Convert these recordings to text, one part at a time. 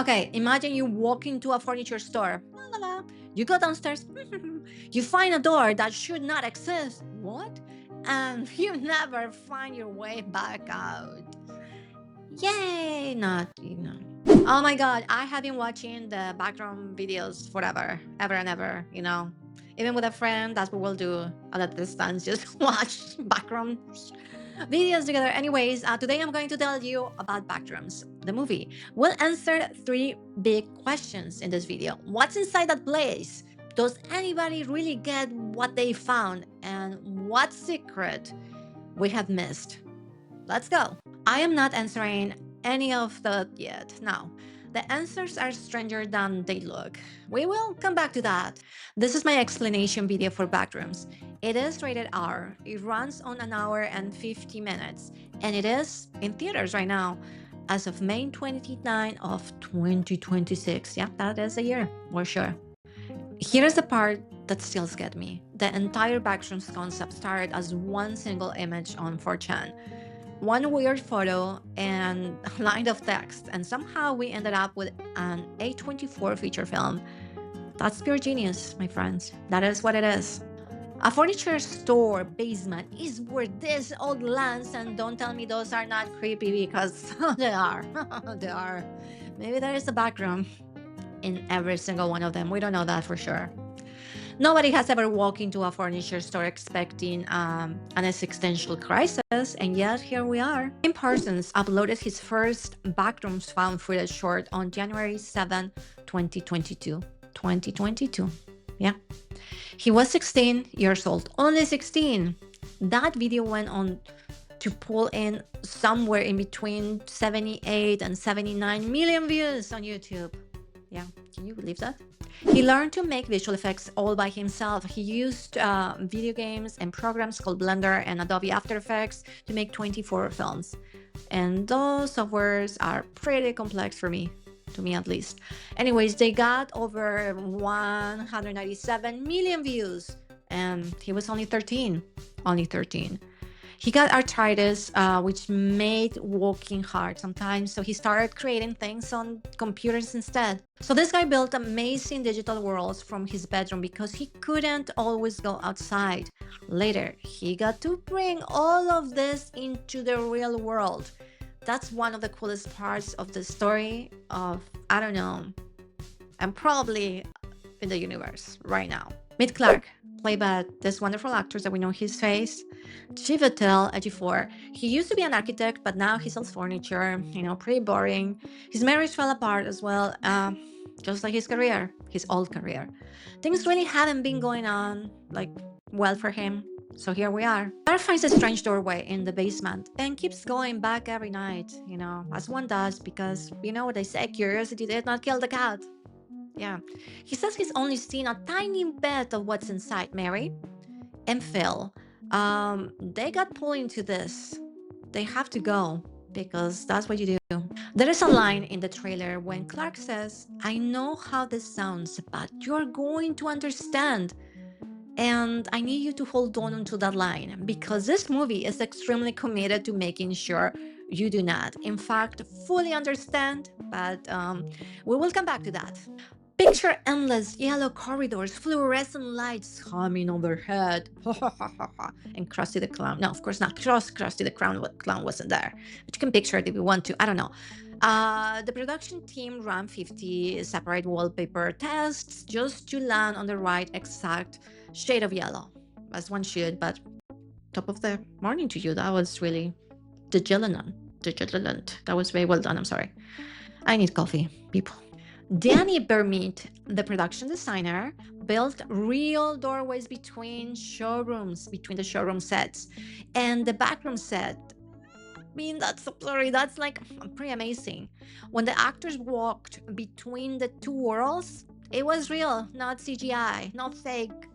Okay, imagine you walk into a furniture store. La, la, la. You go downstairs. You find a door that should not exist. What? And you never find your way back out. Yay! Not. Oh my god, I have been watching the background videos forever, ever and ever. Even with a friend, that's what we'll do at a distance, just watch background videos together. Anyways, today I'm going to tell you about Backrooms, the movie. We'll answer 3 big questions in this video. What's inside that place? Does anybody really get what they found? And what secret we have missed? Let's go. I am not answering any of that yet. No. The answers are stranger than they look. We will come back to that. This is my explanation video for Backrooms. It is rated R. It runs on 1 hour and 50 minutes. And it is in theaters right now as of May 29 of 2026. Yeah, that is a year, for sure. Here's the part that still scared me. The entire Backrooms concept started as one single image on 4chan. One weird photo and a line of text, and somehow we ended up with an A24 feature film. That's pure genius, my friends. That is what it is. A furniture store basement is where this all lands, and don't tell me those are not creepy, because they are. They are. Maybe there is a back room in every single one of them. We don't know that for sure. Nobody has ever walked into a furniture store expecting an existential crisis, and yet here we are. Kane Parsons uploaded his first Backrooms found footage short on January 7, 2022. 2022. Yeah. He was 16 years old. Only 16. That video went on to pull in somewhere in between 78 and 79 million views on YouTube. Yeah, can you believe that? He learned to make visual effects all by himself. He used video games and programs called Blender and Adobe After Effects to make 24 films. And those softwares are pretty complex for me, to me at least. Anyways, they got over 197 million views, and he was only 13. Only 13. He got arthritis, which made walking hard sometimes, so he started creating things on computers instead. So this guy built amazing digital worlds from his bedroom because he couldn't always go outside. Later, he got to bring all of this into the real world. That's one of the coolest parts of the story of, I don't know, I'm probably in the universe right now. Meet Clark, played by this wonderful actor that we know his face, Chiwetel Ejiofor. He used to be an architect, but now he sells furniture, pretty boring. His marriage fell apart as well, just like his career, his old career. Things really haven't been going on, well for him. So here we are. Clark finds a strange doorway in the basement and keeps going back every night, as one does, because what they say, curiosity did not kill the cat. Yeah. He says he's only seen a tiny bit of what's inside. Mary and Phil, they got pulled into this. They have to go because that's what you do. There is a line in the trailer when Clark says, "I know how this sounds, but you're going to understand." And I need you to hold on to that line because this movie is extremely committed to making sure you do not, in fact, fully understand, but we will come back to that. Picture endless yellow corridors, fluorescent lights humming overhead, and Krusty the Clown. No, of course not. Krusty the Clown wasn't there. But you can picture it if you want to. I don't know. The production team ran 50 separate wallpaper tests just to land on the right exact shade of yellow, as one should. But top of the morning to you. That was really vigilant. That was very well done. I'm sorry. I need coffee, people. Danny Bermit, the production designer, built real doorways between the showroom sets and the backroom set. I mean, that's pretty amazing. When the actors walked between the two worlds, it was real, not CGI, not fake.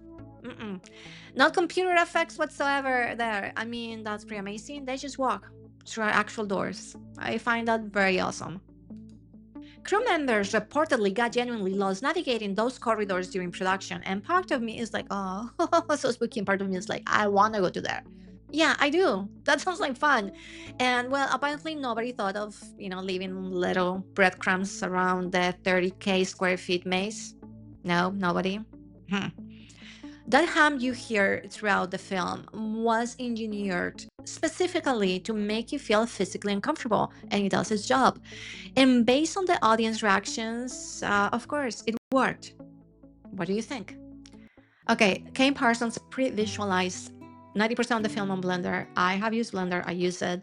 Not computer effects whatsoever there. I mean, that's pretty amazing. They just walk through actual doors. I find that very awesome. Crew members reportedly got genuinely lost navigating those corridors during production, and part of me is like, oh, so spooky, and part of me is like, I want to go to there. Yeah, I do. That sounds like fun. And well, apparently nobody thought of, leaving little breadcrumbs around the 30K square feet maze. No, nobody. Hmm. That hum you hear throughout the film was engineered specifically to make you feel physically uncomfortable, and it does its job. And based on the audience reactions, of course, it worked. What do you think? Okay, Kane Parsons pre-visualized 90% of the film on Blender. I have used Blender, I use it,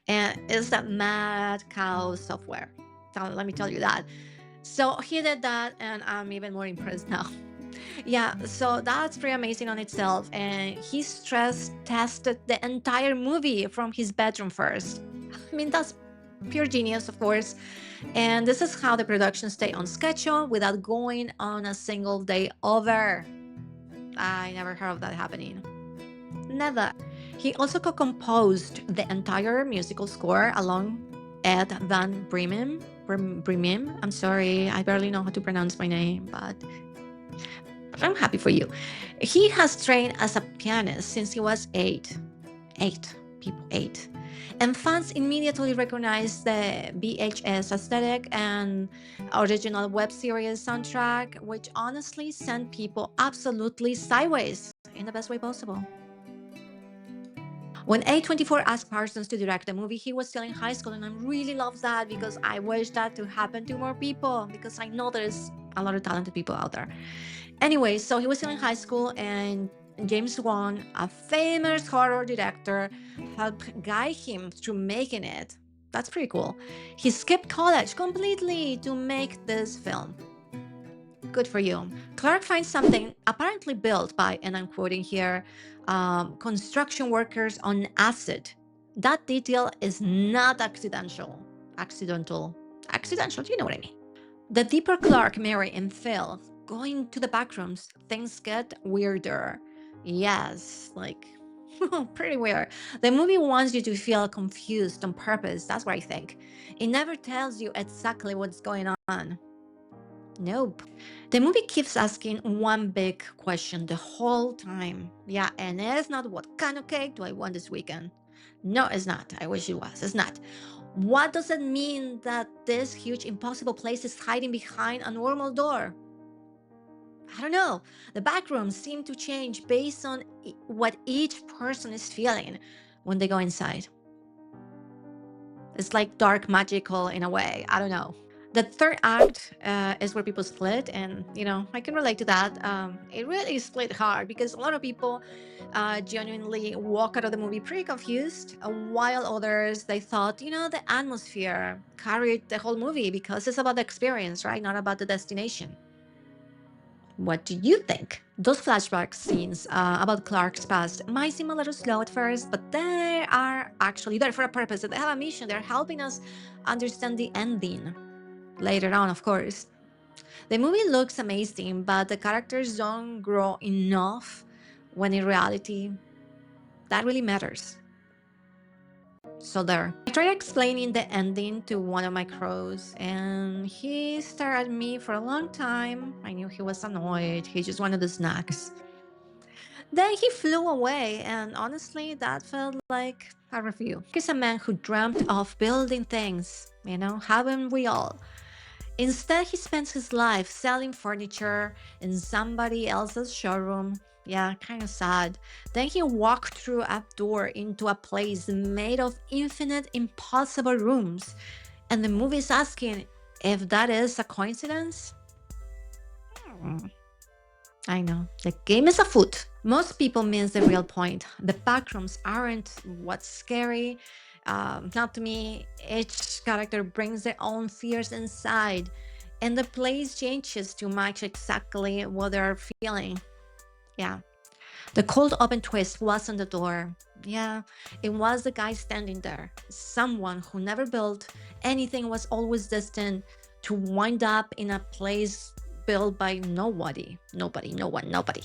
and it's that mad cow software. So let me tell you that. So he did that, and I'm even more impressed now. Yeah, so that's pretty amazing on itself. And he stress tested the entire movie from his bedroom first. I mean, that's pure genius, of course. And this is how the production stayed on schedule without going on a single day over. I never heard of that happening. Never. He also co-composed the entire musical score along Ed Van Bremen. Bremen. I'm sorry, I barely know how to pronounce my name, but I'm happy for you. He has trained as a pianist since he was 8. 8. People, 8. And fans immediately recognized the VHS aesthetic and original web series soundtrack, which honestly sent people absolutely sideways in the best way possible. When A24 asked Parsons to direct the movie, he was still in high school, and I really love that because I wish that to happen to more people because I know there's a lot of talented people out there. Anyway, so he was still in high school, and James Wan, a famous horror director, helped guide him through making it. That's pretty cool. He skipped college completely to make this film. Good for you. Clark finds something apparently built by, and I'm quoting here, construction workers on acid. That detail is not accidental. Accidental. Accidental, you know what I mean. The deeper Clark, Mary, and Phil going to the backrooms, things get weirder. Yes, like pretty weird. The movie wants you to feel confused on purpose. That's what I think. It never tells you exactly what's going on. Nope. The movie keeps asking one big question the whole time. Yeah, and it's not what kind of cake do I want this weekend? No, it's not. I wish it was. It's not. What does it mean that this huge impossible place is hiding behind a normal door? I don't know. The backrooms seem to change based on what each person is feeling when they go inside. It's like dark magical in a way. I don't know. The third act is where people split, and I can relate to that. It really split hard because a lot of people genuinely walk out of the movie pretty confused, while others they thought the atmosphere carried the whole movie because it's about the experience, right? Not about the destination. What do you think? Those flashback scenes about Clark's past might seem a little slow at first, but they are actually there for a purpose. They have a mission. They're helping us understand the ending later on, of course. The movie looks amazing, but the characters don't grow enough when in reality, that really matters. So there. I tried explaining the ending to one of my crows, and he stared at me for a long time. I knew he was annoyed. He just wanted the snacks. Then he flew away, and honestly, that felt like a review. He's a man who dreamt of building things, haven't we all? Instead, he spends his life selling furniture in somebody else's showroom. Yeah, kind of sad. Then he walked through a door into a place made of infinite, impossible rooms. And the movie is asking if that is a coincidence? Hmm. I know. The game is afoot. Most people miss the real point. The backrooms aren't what's scary. Not to me. Each character brings their own fears inside, and the place changes to match exactly what they're feeling. Yeah. The cold open twist wasn't the door. Yeah, it was the guy standing there. Someone who never built anything, was always destined to wind up in a place built by nobody. Nobody, no one, nobody.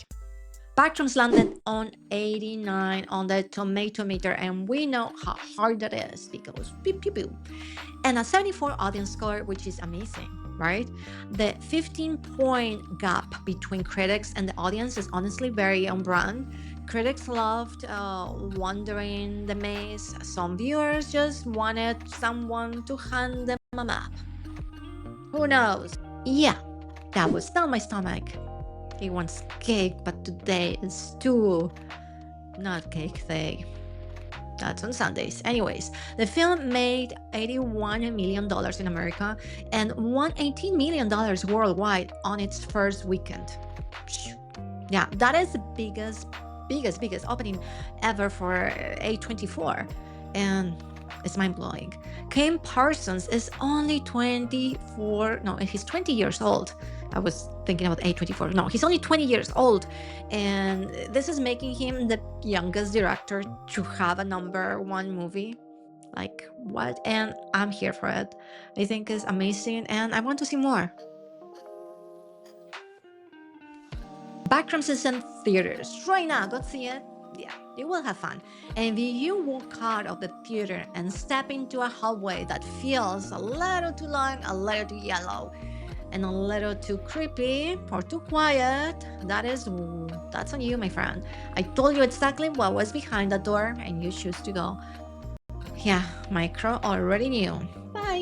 Backrooms landed on 89 on the tomato meter, and we know how hard that is because pew pew pew. And a 74 audience score, which is amazing. right? The 15-point gap between critics and the audience is honestly very on brand. Critics loved wandering the maze. Some viewers just wanted someone to hand them a map. Who knows? Yeah, that was not my stomach. He wants cake, but today is too not cake day. That's on Sundays. Anyways, the film made $81 million in America and won $18 million worldwide on its first weekend. Yeah, that is the biggest opening ever for A24. And it's mind-blowing. Kane Parsons is only 24, no, he's 20 years old. I was thinking about A24. No, he's only 20 years old. And this is making him the youngest director to have a #1 movie. Like, what? And I'm here for it. I think it's amazing and I want to see more. Backrooms is in theaters right now. Go see it. Yeah, you will have fun. And if you walk out of the theater and step into a hallway that feels a little too long, a little too yellow, and a little too creepy or too quiet, that's on you, my friend. I told you exactly what was behind the door, and you choose to go. Yeah, Micro already knew.